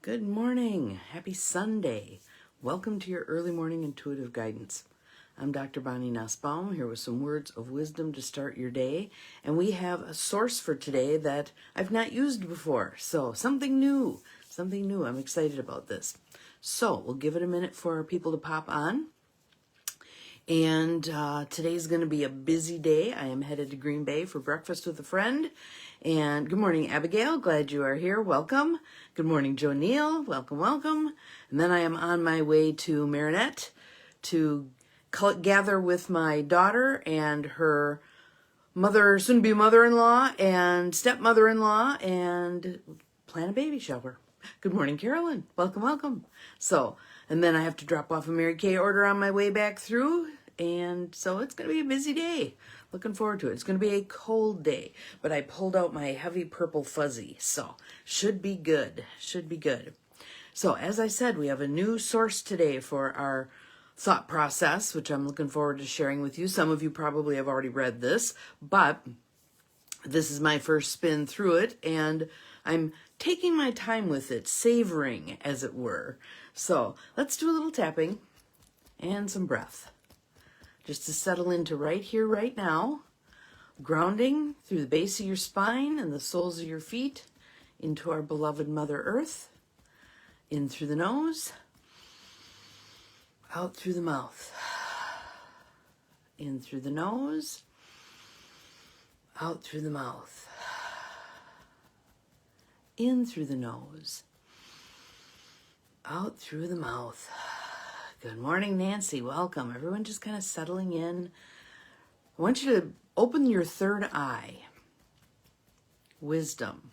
Good morning. Happy Sunday. Welcome to your early morning intuitive guidance. I'm Dr. Bonnie Nussbaum here with some words of wisdom to start your day. And we have a source for today that I've not used before. So something new. I'm excited about this. So we'll give it a minute for people to pop on. And today's going to be a busy day. I am headed to Green Bay for breakfast with a friend. And good morning, Abigail. Glad you are here. Welcome. Good morning, Joe Neal. Welcome. And then I am on my way to Marinette to gather with my daughter and her soon-to-be mother-in-law and stepmother-in-law and plan a baby shower. Good morning, Carolyn. Welcome. So, and then I have to drop off a Mary Kay order on my way back through. And so it's going to be a busy day. Looking forward to it. It's going to be a cold day, but I pulled out my heavy purple fuzzy. So should be good. So as I said, we have a new source today for our thought process, which I'm looking forward to sharing with you. Some of you probably have already read this, but this is my first spin through it, and I'm taking my time with it, savoring, as it were. So let's do a little tapping and some breath, just to settle into right here, right now, grounding through the base of your spine and the soles of your feet into our beloved Mother Earth, in through the nose, out through the mouth, in through the nose, out through the mouth, in through the nose, out through the mouth. Good morning, Nancy. Welcome. Everyone just kind of settling in. I want you to open your third eye. Wisdom.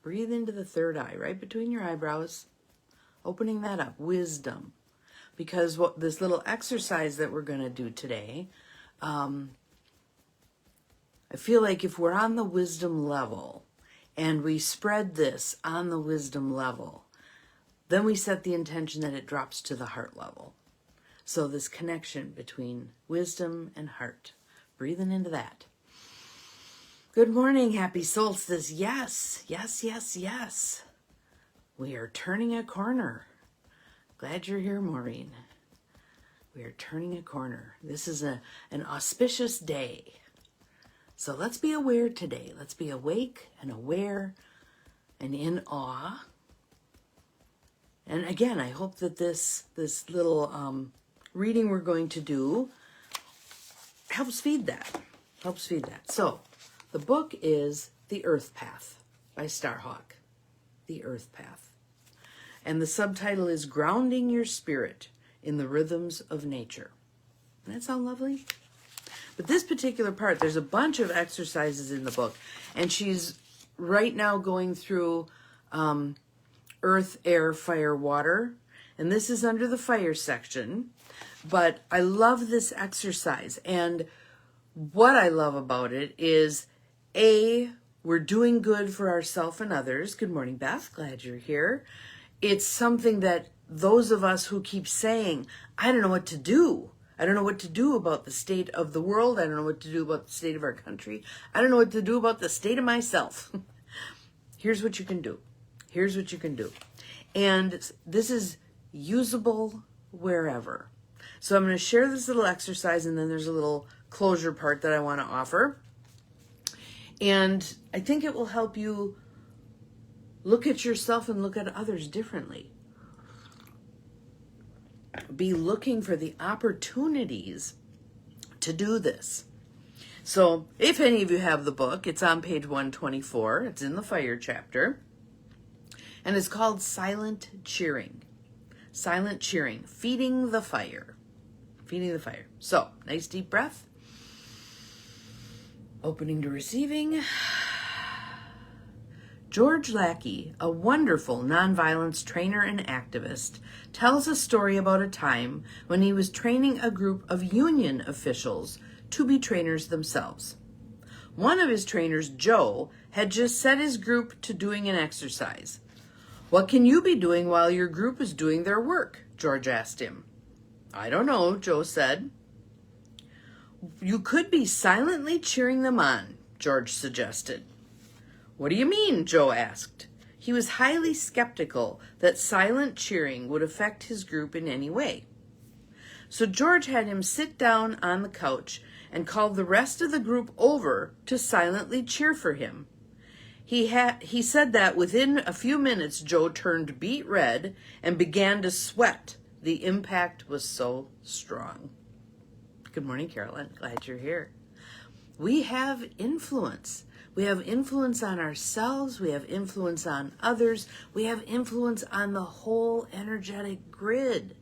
Breathe into the third eye, right between your eyebrows. Opening that up. Wisdom. Because this little exercise that we're going to do today, I feel like if we're on the wisdom level and we spread this on the wisdom level, then we set the intention that it drops to the heart level. So this connection between wisdom and heart. Breathing into that. Good morning, happy solstice. Yes. We are turning a corner. Glad you're here, Maureen. We are turning a corner. This is an auspicious day. So let's be aware today. Let's be awake and aware and in awe. And again, I hope that this little reading we're going to do helps feed that. So the book is The Earth Path by Starhawk. The Earth Path. And the subtitle is Grounding Your Spirit in the Rhythms of Nature. Doesn't that sound lovely? But this particular part, there's a bunch of exercises in the book. And she's right now going through earth, air, fire, water. And this is under the fire section. But I love this exercise. And what I love about it is, we're doing good for ourselves and others. Good morning, Beth. Glad you're here. It's something that those of us who keep saying, I don't know what to do. I don't know what to do about the state of the world. I don't know what to do about the state of our country. I don't know what to do about the state of myself. Here's what you can do. And this is usable wherever. So I'm going to share this little exercise, and then there's a little closure part that I want to offer. And I think it will help you look at yourself and look at others differently. Be looking for the opportunities to do this. So if any of you have the book, it's on page 124. It's in the fire chapter. And it's called Silent Cheering. Silent Cheering, feeding the fire. So, nice deep breath. Opening to receiving. George Lackey, a wonderful nonviolence trainer and activist, tells a story about a time when he was training a group of union officials to be trainers themselves. One of his trainers, Joe, had just set his group to doing an exercise. "What can you be doing while your group is doing their work?" George asked him. "I don't know," Joe said. "You could be silently cheering them on," George suggested. "What do you mean?" Joe asked. He was highly skeptical that silent cheering would affect his group in any way. So George had him sit down on the couch and called the rest of the group over to silently cheer for him. He said that within a few minutes, Joe turned beet red and began to sweat. The impact was so strong. Good morning, Carolyn. Glad you're here. We have influence. We have influence on ourselves. We have influence on others. We have influence on the whole energetic grid.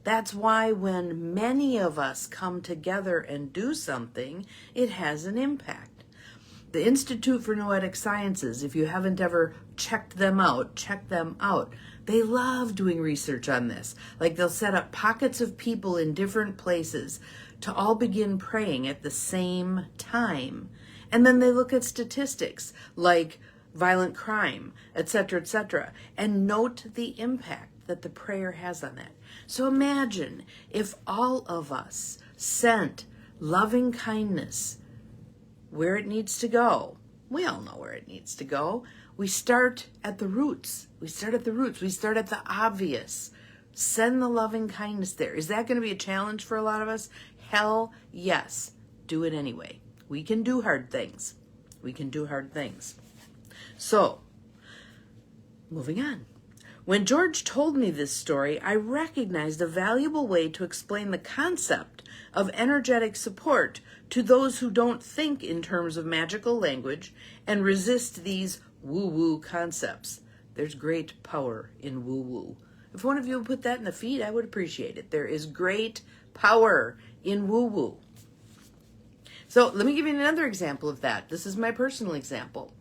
That's why when many of us come together and do something, it has an impact. The Institute for Noetic Sciences, if you haven't ever checked them out, check them out. They love doing research on this. Like they'll set up pockets of people in different places to all begin praying at the same time. And then they look at statistics like violent crime, etc., and note the impact that the prayer has on that. So imagine if all of us sent loving kindness where it needs to go. We all know where it needs to go. We start at the roots. We start at the obvious. Send the loving kindness there. Is that going to be a challenge for a lot of us? Hell yes. Do it anyway. We can do hard things. So, moving on. When George told me this story, I recognized a valuable way to explain the concept of energetic support to those who don't think in terms of magical language and resist these woo-woo concepts. There's great power in woo-woo. If one of you would put that in the feed, I would appreciate it. There is great power in woo-woo. So let me give you another example of that. This is my personal example.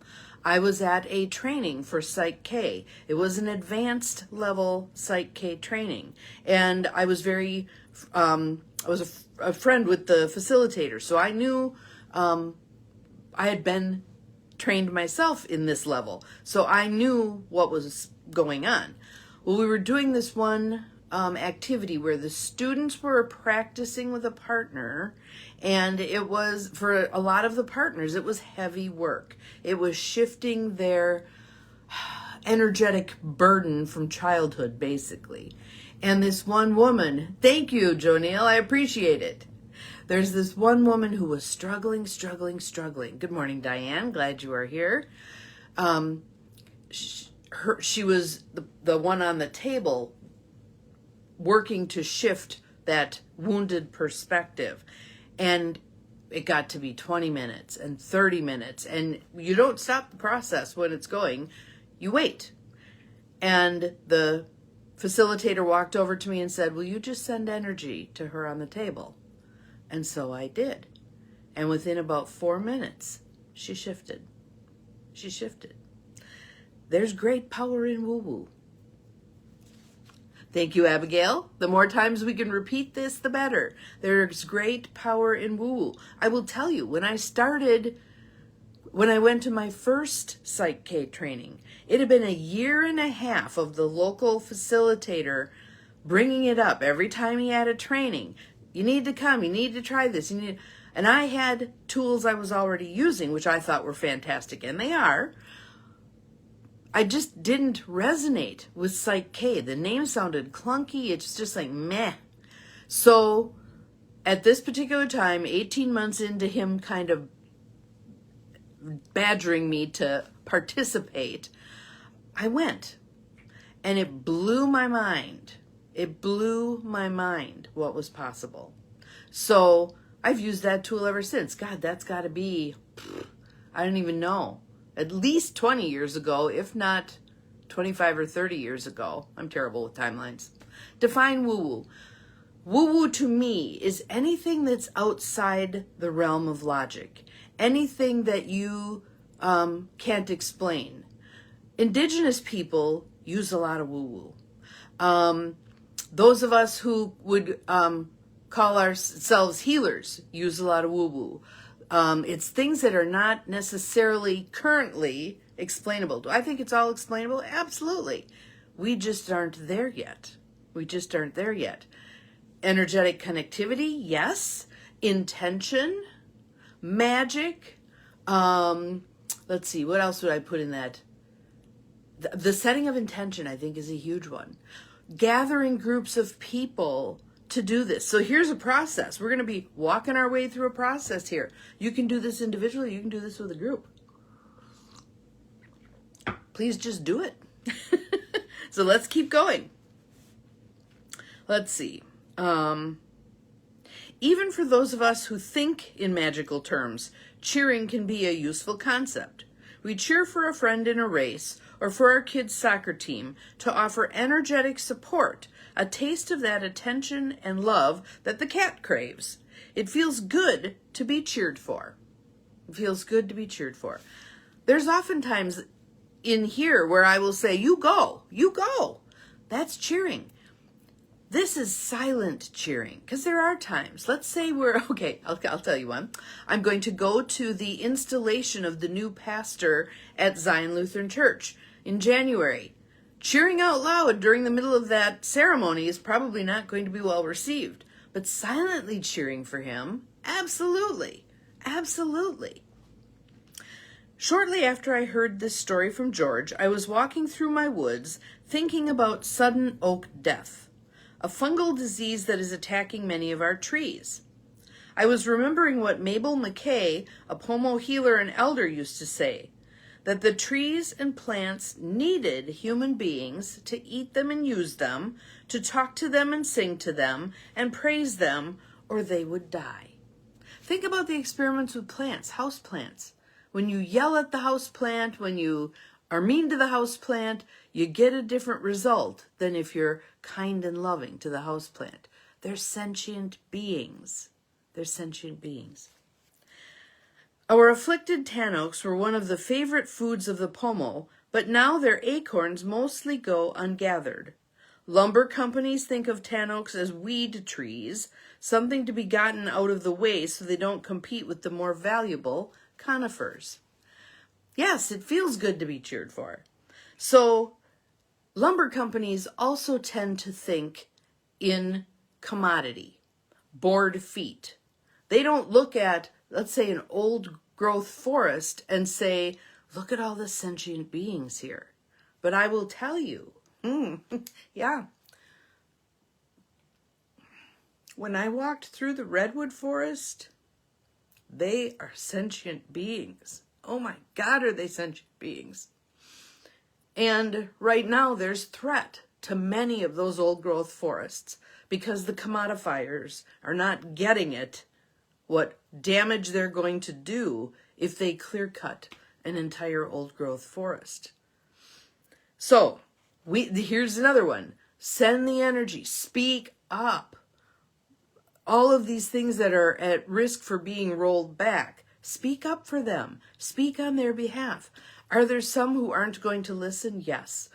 I was at a training for Psych K. It was an advanced level Psych K training. And I was a friend with the facilitator. So I knew I had been trained myself in this level. So I knew what was going on. Well, we were doing this one activity where the students were practicing with a partner, and it was, for a lot of the partners, it was heavy work. It was shifting their energetic burden from childhood, basically. And this one woman, thank you, Jonelle, I appreciate it. There's this one woman who was struggling. Good morning, Diane, glad you are here. She was the one on the table working to shift that wounded perspective. And it got to be 20 minutes and 30 minutes. And you don't stop the process when it's going. You wait. And the facilitator walked over to me and said, will you just send energy to her on the table? And so I did. And within about 4 minutes, she shifted. There's great power in woo-woo. Thank you, Abigail. The more times we can repeat this, the better. There's great power in woo-woo. I will tell you, when I went to my first Psych K training, it had been 1.5 years of the local facilitator bringing it up every time he had a training. You need to come. You need to try this. And I had tools I was already using, which I thought were fantastic, and they are. I just didn't resonate with Psych K. The name sounded clunky. It's just like, meh. So at this particular time, 18 months into him kind of badgering me to participate, I went. And it blew my mind. What was possible. So I've used that tool ever since. God, that's got to be, I don't even know, at least 20 years ago, if not 25 or 30 years ago. I'm terrible with timelines. Define woo-woo. Woo-woo to me is anything that's outside the realm of logic. Anything that you can't explain. Indigenous people use a lot of woo-woo. Those of us who would call ourselves healers use a lot of woo-woo. It's things that are not necessarily currently explainable. Do I think it's all explainable? Absolutely. We just aren't there yet. Energetic connectivity, yes. Intention, magic. Let's see, what else would I put in that? The setting of intention, I think, is a huge one. Gathering groups of people to do this. So here's a process. We're going to be walking our way through a process here. You can do this individually. You can do this with a group. Please just do it. So let's keep going. Let's see. Even for those of us who think in magical terms, cheering can be a useful concept. We cheer for a friend in a race or for our kids' soccer team to offer energetic support, a taste of that attention and love that the cat craves. It feels good to be cheered for. It feels good to be cheered for. There's oftentimes in here where I will say, you go, you go. That's cheering. This is silent cheering, because there are times. Let's say I'll tell you one. I'm going to go to the installation of the new pastor at Zion Lutheran Church in January. Cheering out loud during the middle of that ceremony is probably not going to be well received, but silently cheering for him, absolutely, absolutely. Shortly after I heard this story from George, I was walking through my woods thinking about sudden oak death, a fungal disease that is attacking many of our trees. I was remembering what Mabel McKay, a pomo healer and elder, used to say, that the trees and plants needed human beings to eat them and use them, to talk to them and sing to them and praise them, or they would die. Think about the experiments with plants, house plants. When you yell at the house plant, when you are mean to the house plant, you get a different result than if you're kind and loving to the house plant. They're sentient beings. They're sentient beings. Our afflicted tan oaks were one of the favorite foods of the pomo, but now their acorns mostly go ungathered. Lumber companies think of tan oaks as weed trees, something to be gotten out of the way so they don't compete with the more valuable conifers. Yes, it feels good to be cheered for. So lumber companies also tend to think in commodity, board feet. They don't look at, let's say, an old growth forest and say, look at all the sentient beings here. But I will tell you, yeah. When I walked through the redwood forest, they are sentient beings. Oh my God, are they sentient beings? And right now there's threat to many of those old growth forests because the commodifiers are not getting it, what damage they're going to do if they clear cut an entire old growth forest. So here's another one. Send the energy. Speak up. All of these things that are at risk for being rolled back, speak up for them. Speak on their behalf. Are there some who aren't going to listen? Yes.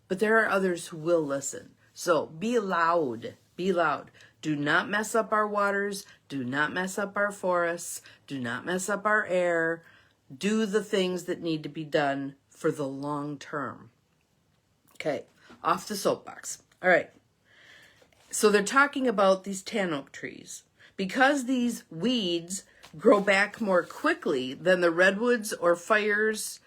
But there are others who will listen. So be loud. Be loud. Do not mess up our waters. Do not mess up our forests. Do not mess up our air. Do the things that need to be done for the long term. Okay, off the soapbox. All right. So they're talking about these tan oak trees. Because these weeds grow back more quickly than the redwoods or firs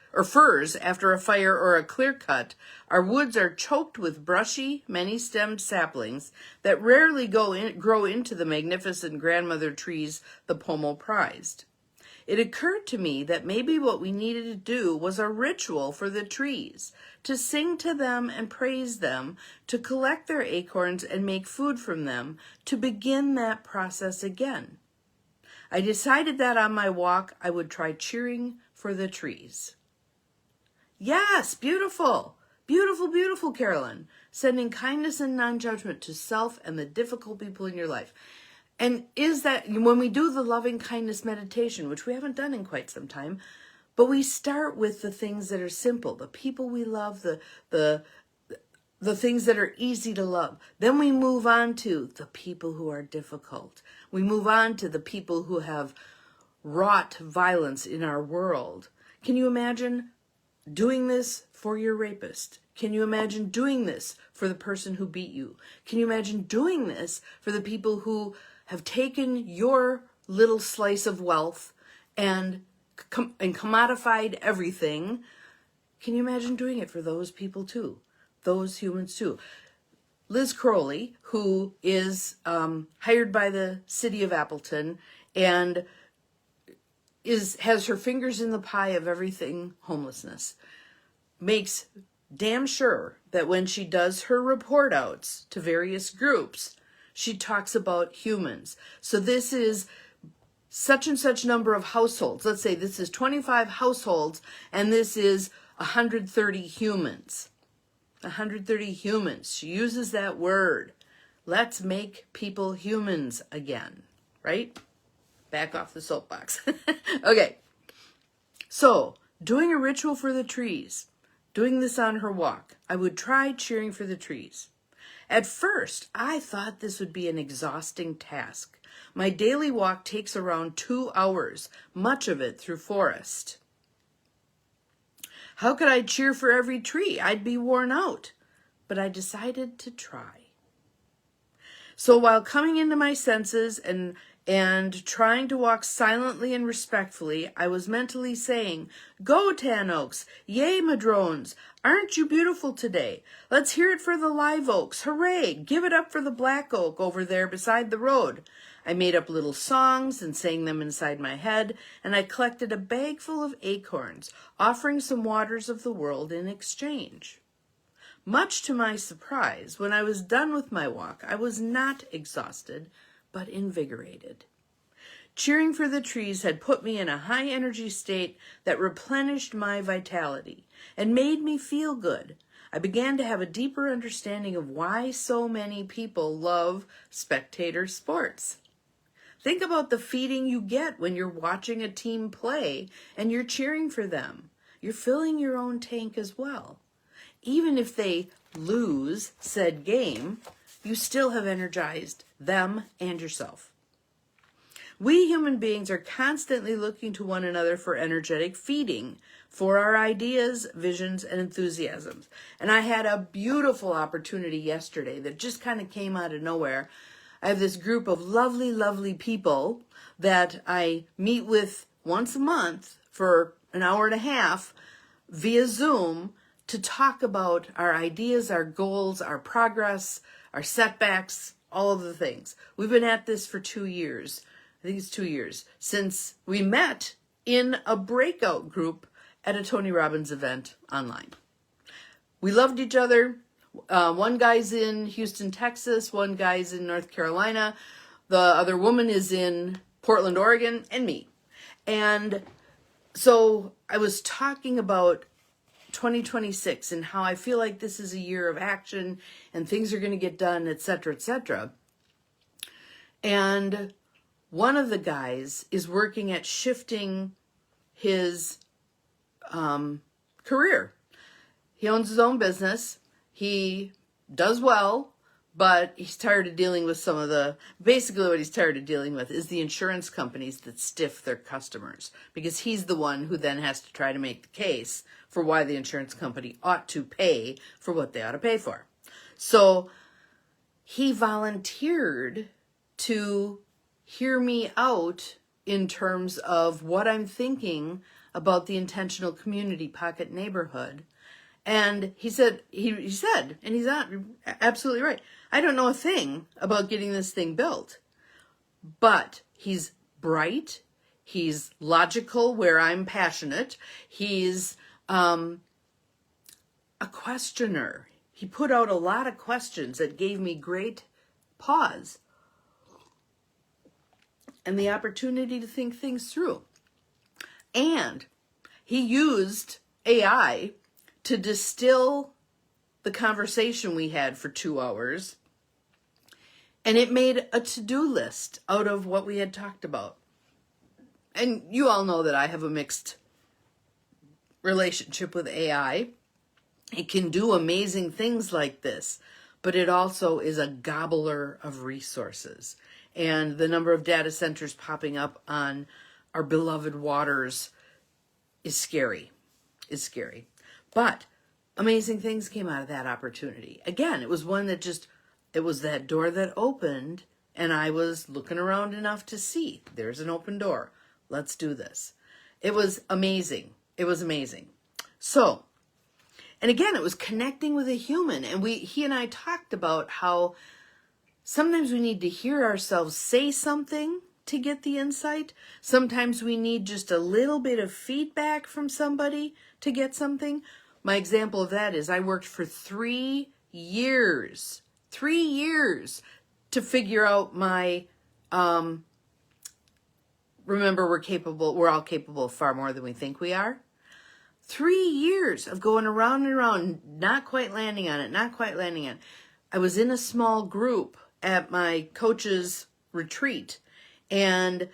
after a fire or a clear cut, our woods are choked with brushy, many-stemmed saplings that rarely grow into the magnificent grandmother trees the pomo prized. It occurred to me that maybe what we needed to do was a ritual for the trees, to sing to them and praise them, to collect their acorns and make food from them, to begin that process again. I decided that on my walk I would try cheering for the trees. Yes, beautiful, beautiful, beautiful, Carolyn. Sending kindness and non-judgment to self and the difficult people in your life. And is that when we do the loving kindness meditation, which we haven't done in quite some time, but we start with the things that are simple, the people we love, the things that are easy to love. Then we move on to the people who are difficult. We move on to the people who have wrought violence in our world. Can you imagine doing this for your rapist? Can you imagine doing this for the person who beat you? Can you imagine doing this for the people who have taken your little slice of wealth and commodified everything Can you imagine doing it for those people too? Those humans too. Liz Crowley, who is hired by the city of Appleton and has her fingers in the pie of everything homelessness, makes damn sure that when she does her report outs to various groups, she talks about humans. So this is such and such number of households. Let's say this is 25 households and this is 130 humans. 130 humans. She uses that word. Let's make people humans again, right? Back off the soapbox. Okay. So, doing a ritual for the trees. Doing this on her walk. I would try cheering for the trees. At first, I thought this would be an exhausting task. My daily walk takes around 2 hours, much of it through forest. How could I cheer for every tree? I'd be worn out. But I decided to try. So while coming into my senses and trying to walk silently and respectfully, I was mentally saying, "Go, tan oaks! Yay, madrones! Aren't you beautiful today? Let's hear it for the live oaks! Hooray! Give it up for the black oak over there beside the road." I made up little songs and sang them inside my head, and I collected a bag full of acorns, offering some waters of the world in exchange. Much to my surprise, when I was done with my walk, I was not exhausted, but invigorated. Cheering for the trees had put me in a high energy state that replenished my vitality and made me feel good. I began to have a deeper understanding of why so many people love spectator sports. Think about the feeding you get when you're watching a team play and you're cheering for them. You're filling your own tank as well. Even if they lose said game, you still have energized them and yourself. We human beings are constantly looking to one another for energetic feeding for our ideas, visions, and enthusiasms. And I had a beautiful opportunity yesterday that just kind of came out of nowhere. I have this group of lovely, lovely people that I meet with once a month for an hour and a half via Zoom to talk about our ideas, our goals, our progress, our setbacks, all of the things. We've been at this for 2 years. I think it's 2 years since we met in a breakout group at a Tony Robbins event online. We loved each other. One guy's in Houston, Texas. One guy's in North Carolina. The other woman is in Portland, Oregon, and me. And so I was talking about 2026 and how I feel like this is a year of action and things are going to get done, etc., etc. And one of the guys is working at shifting his career. He owns his own business. He does well, but he's tired of dealing with basically what he's tired of dealing with is the insurance companies that stiff their customers, because he's the one who then has to try to make the case for why the insurance company ought to pay for what they ought to pay for. So he volunteered to hear me out in terms of what I'm thinking about the intentional community pocket neighborhood. And he said, and he's absolutely right, I don't know a thing about getting this thing built. But he's bright, he's logical where I'm passionate, he's a questioner. He put out a lot of questions that gave me great pause and the opportunity to think things through. And he used AI to distill the conversation we had for 2 hours, and it made a to-do list out of what we had talked about. And you all know that I have a mixed relationship with AI. It can do amazing things like this, but it also is a gobbler of resources. And the number of data centers popping up on our beloved waters is scary. But amazing things came out of that opportunity. Again, it was one that it was that door that opened, and I was looking around enough to see, there's an open door. Let's do this. It was amazing. So And again, it was connecting with a human. And he and I talked about how sometimes we need to hear ourselves say something to get the insight. Sometimes we need just a little bit of feedback from somebody to get something. My example of that is I worked for 3 years to figure out my, remember we're all capable of far more than we think we are. 3 years of going around and around, not quite landing on it. I was in a small group at my coach's retreat and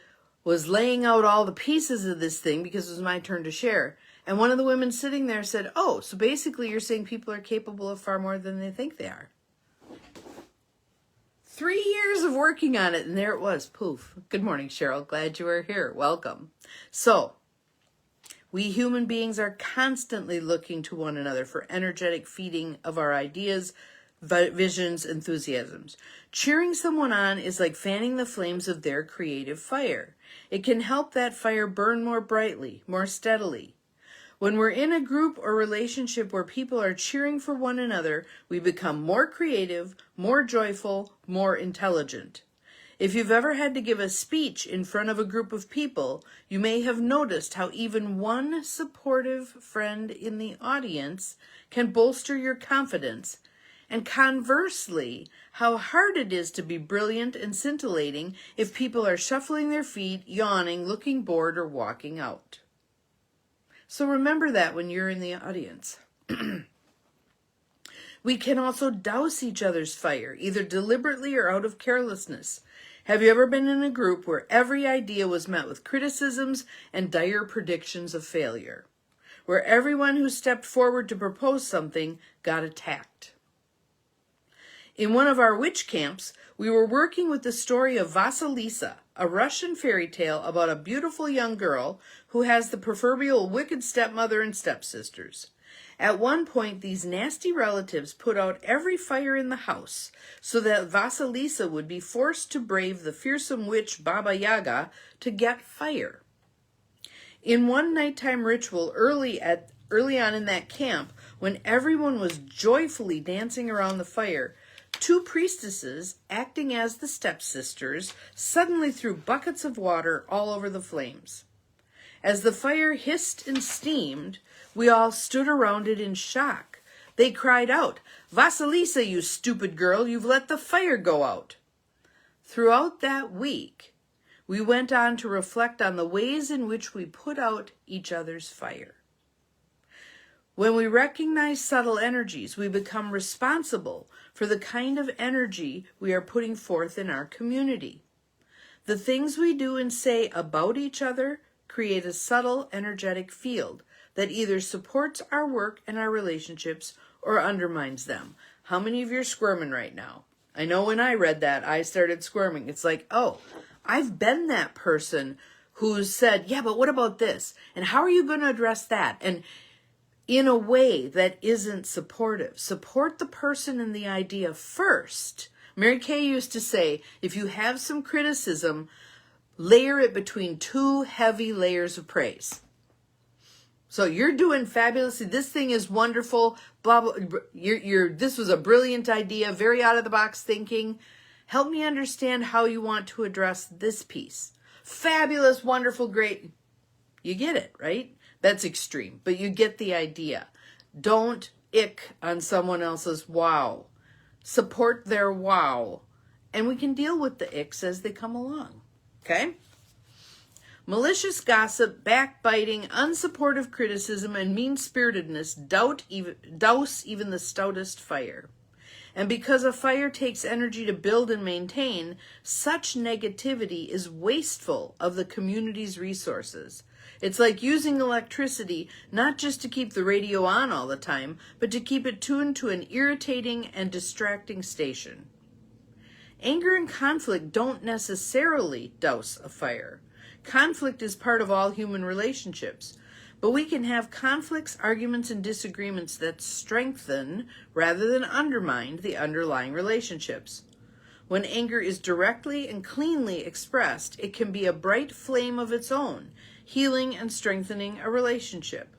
was laying out all the pieces of this thing because it was my turn to share. And one of the women sitting there said, "Oh, so basically you're saying people are capable of far more than they think they are." 3 years of working on it, and there it was, poof. Good morning, Cheryl. Glad you are here. Welcome. So, we human beings are constantly looking to one another for energetic feeding of our ideas, visions, enthusiasms. Cheering someone on is like fanning the flames of their creative fire. It can help that fire burn more brightly, more steadily. When we're in a group or relationship where people are cheering for one another, we become more creative, more joyful, more intelligent. If you've ever had to give a speech in front of a group of people, you may have noticed how even one supportive friend in the audience can bolster your confidence, and conversely, how hard it is to be brilliant and scintillating if people are shuffling their feet, yawning, looking bored, or walking out. So remember that when you're in the audience. We can also douse each other's fire, either deliberately or out of carelessness. Have you ever been in a group where every idea was met with criticisms and dire predictions of failure? Where everyone who stepped forward to propose something got attacked? In one of our witch camps, we were working with the story of Vasilisa, a Russian fairy tale about a beautiful young girl who has the proverbial wicked stepmother and stepsisters. At one point, these nasty relatives put out every fire in the house so that Vasilisa would be forced to brave the fearsome witch Baba Yaga to get fire. In one nighttime ritual early on in that camp, when everyone was joyfully dancing around the fire, 2 priestesses, acting as the stepsisters, suddenly threw buckets of water all over the flames. As the fire hissed and steamed, we all stood around it in shock. They cried out, "Vasilisa, you stupid girl, you've let the fire go out." Throughout that week, we went on to reflect on the ways in which we put out each other's fire. When we recognize subtle energies, we become responsible for the kind of energy we are putting forth in our community. The things we do and say about each other create a subtle energetic field that either supports our work and our relationships or undermines them. How many of you are squirming right now? I know when I read that, I started squirming. It's like, oh, I've been that person who's said, yeah, but what about this? And how are you going to address that? And in a way that isn't supportive. Support the person and the idea first. Mary Kay used to say, if you have some criticism, layer it between 2 heavy layers of praise. So you're doing fabulously. This thing is wonderful. Blah blah. This was a brilliant idea. Very out of the box thinking. Help me understand how you want to address this piece. Fabulous, wonderful, great. You get it, right? That's extreme, but you get the idea. Don't ick on someone else's wow. Support their wow. And we can deal with the icks as they come along. Okay? Malicious gossip, backbiting, unsupportive criticism, and mean-spiritedness douse even the stoutest fire. And because a fire takes energy to build and maintain, such negativity is wasteful of the community's resources. It's like using electricity not just to keep the radio on all the time, but to keep it tuned to an irritating and distracting station. Anger and conflict don't necessarily douse a fire. Conflict is part of all human relationships, but we can have conflicts, arguments, and disagreements that strengthen rather than undermine the underlying relationships. When anger is directly and cleanly expressed, it can be a bright flame of its own, healing and strengthening a relationship.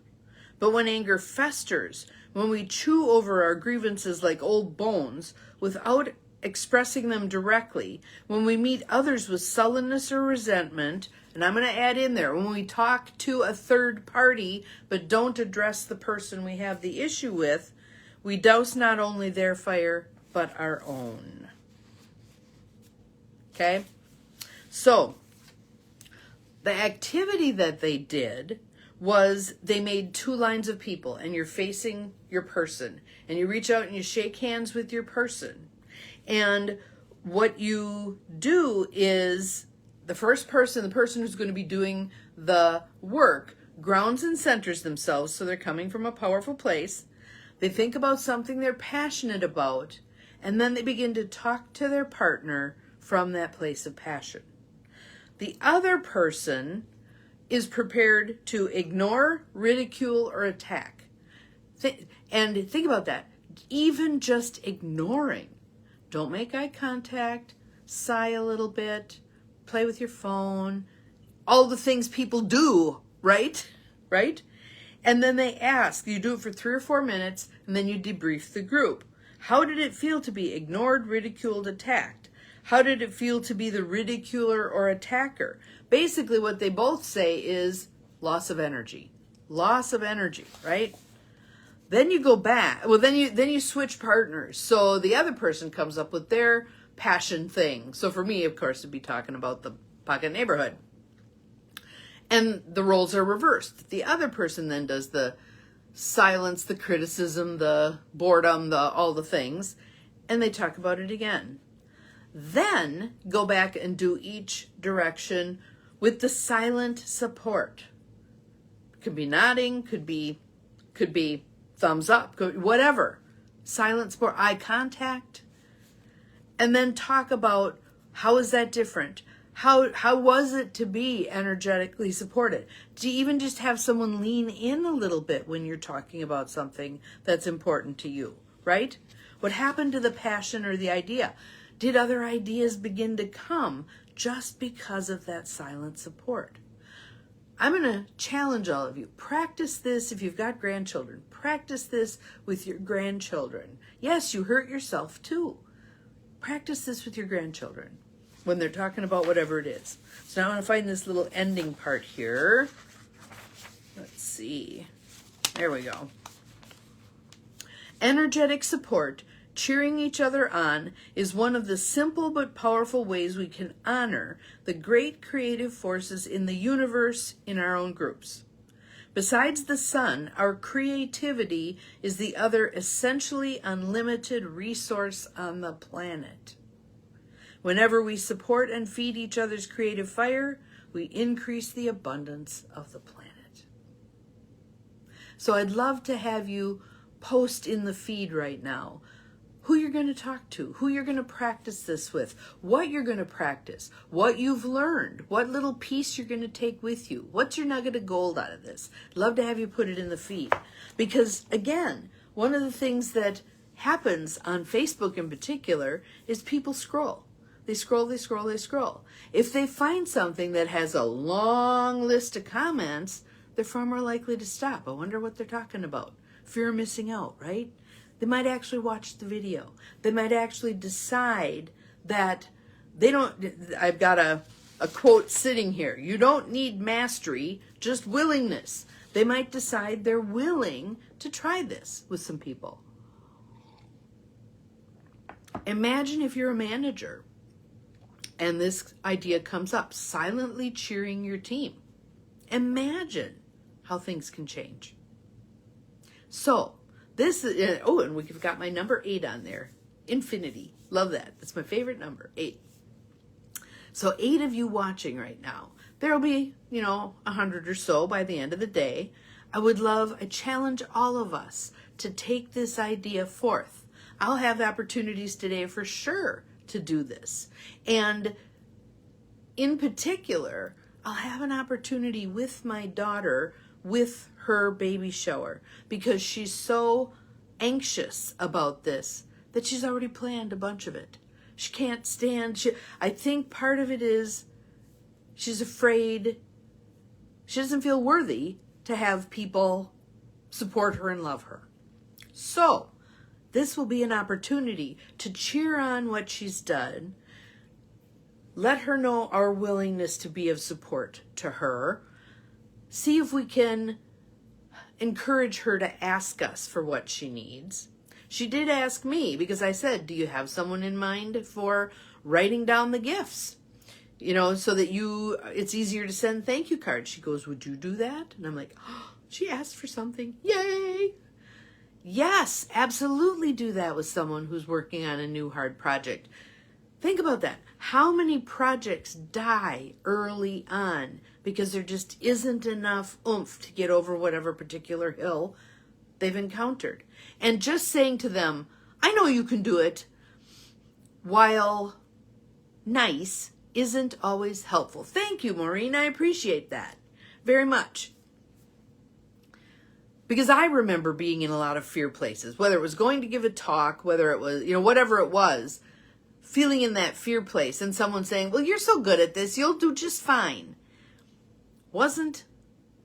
But when anger festers, when we chew over our grievances like old bones without expressing them directly, when we meet others with sullenness or resentment, and I'm going to add in there, when we talk to a third party but don't address the person we have the issue with, we douse not only their fire but our own. Okay? So, the activity that they did was they made 2 lines of people, and you're facing your person, and you reach out and you shake hands with your person. And what you do is the first person, the person who's going to be doing the work, grounds and centers themselves, so they're coming from a powerful place. They think about something they're passionate about, and then they begin to talk to their partner from that place of passion. The other person is prepared to ignore, ridicule, or attack. And think about that. Even just ignoring. Don't make eye contact, sigh a little bit, play with your phone, all the things people do, right? Right? And then they ask, you do it for 3 or 4 minutes, and then you debrief the group. How did it feel to be ignored, ridiculed, attacked? How did it feel to be the ridiculer or attacker? Basically, what they both say is loss of energy. Loss of energy, right? Then you go back. Well, then you switch partners. So the other person comes up with their passion thing. So for me, of course, it'd be talking about the pocket neighborhood. And the roles are reversed. The other person then does the silence, the criticism, the boredom, all the things, and they talk about it again. Then go back and do each direction with the silent support. Could be nodding, could be thumbs up, whatever. Silent support, eye contact. And then talk about how is that different? How was it to be energetically supported? Do you even just have someone lean in a little bit when you're talking about something that's important to you, right? What happened to the passion or the idea? Did other ideas begin to come just because of that silent support? I'm going to challenge all of you. Practice this if you've got grandchildren. Practice this with your grandchildren. Yes, you hurt yourself too. Practice this with your grandchildren when they're talking about whatever it is. So now I want to find this little ending part here. Let's see. There we go. Energetic support, cheering each other on, is one of the simple but powerful ways we can honor the great creative forces in the universe in our own groups. Besides the sun, our creativity is the other essentially unlimited resource on the planet. Whenever we support and feed each other's creative fire, we increase the abundance of the planet. So I'd love to have you post in the feed right now who you're going to talk to, who you're going to practice this with, what you're going to practice, what you've learned, what little piece you're going to take with you. What's your nugget of gold out of this? I'd love to have you put it in the feed. Because again, one of the things that happens on Facebook in particular is people scroll. They scroll, they scroll, they scroll. If they find something that has a long list of comments, they're far more likely to stop. I wonder what they're talking about. Fear of missing out, right? They might actually watch the video. They might actually decide that they don't, I've got a quote sitting here, you don't need mastery, just willingness. They might decide they're willing to try this with some people. Imagine if you're a manager and this idea comes up, silently cheering your team. Imagine how things can change. So, this is, oh, and we've got my number 8 on there. Infinity. Love that. That's my favorite number, 8. So 8 of you watching right now. There'll be, 100 or so by the end of the day. I challenge all of us to take this idea forth. I'll have opportunities today for sure to do this. And in particular, I'll have an opportunity with my daughter with her baby shower because she's so anxious about this that she's already planned a bunch of it. She can't stand, I think part of it is she's afraid, she doesn't feel worthy to have people support her and love her. So, this will be an opportunity to cheer on what she's done. Let her know our willingness to be of support to her. See if we can encourage her to ask us for what she needs. She did ask me because I said, do you have someone in mind for writing down the gifts? So that it's easier to send thank you cards. She goes, would you do that? And I'm like, oh, she asked for something. Yay! Yes, absolutely do that with someone who's working on a new hard project. Think about that. How many projects die early on because there just isn't enough oomph to get over whatever particular hill they've encountered? And just saying to them, I know you can do it, while nice, isn't always helpful. Thank you, Maureen. I appreciate that very much. Because I remember being in a lot of fear places, whether it was going to give a talk, whether it was, whatever it was, feeling in that fear place and someone saying, well, you're so good at this, you'll do just fine. Wasn't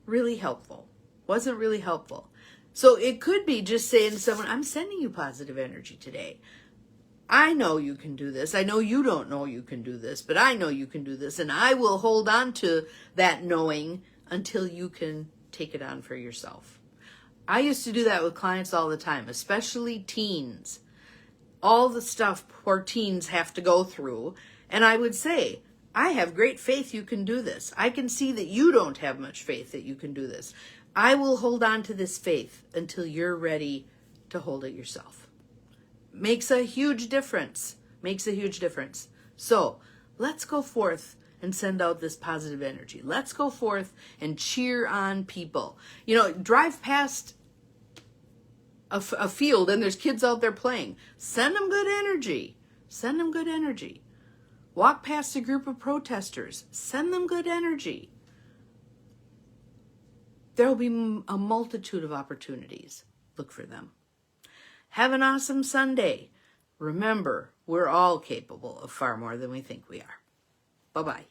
really helpful. Wasn't really helpful. So it could be just saying to someone, I'm sending you positive energy today. I know you can do this. I know you don't know you can do this, but I know you can do this. And I will hold on to that knowing until you can take it on for yourself. I used to do that with clients all the time, especially teens. All the stuff poor teens have to go through. And I would say, I have great faith you can do this. I can see that you don't have much faith that you can do this. I will hold on to this faith until you're ready to hold it yourself. Makes a huge difference. Makes a huge difference. So let's go forth and send out this positive energy. Let's go forth and cheer on people. Drive past a field and there's kids out there playing. Send them good energy. Send them good energy. Walk past a group of protesters. Send them good energy. There will be a multitude of opportunities. Look for them. Have an awesome Sunday. Remember, we're all capable of far more than we think we are. Bye-bye.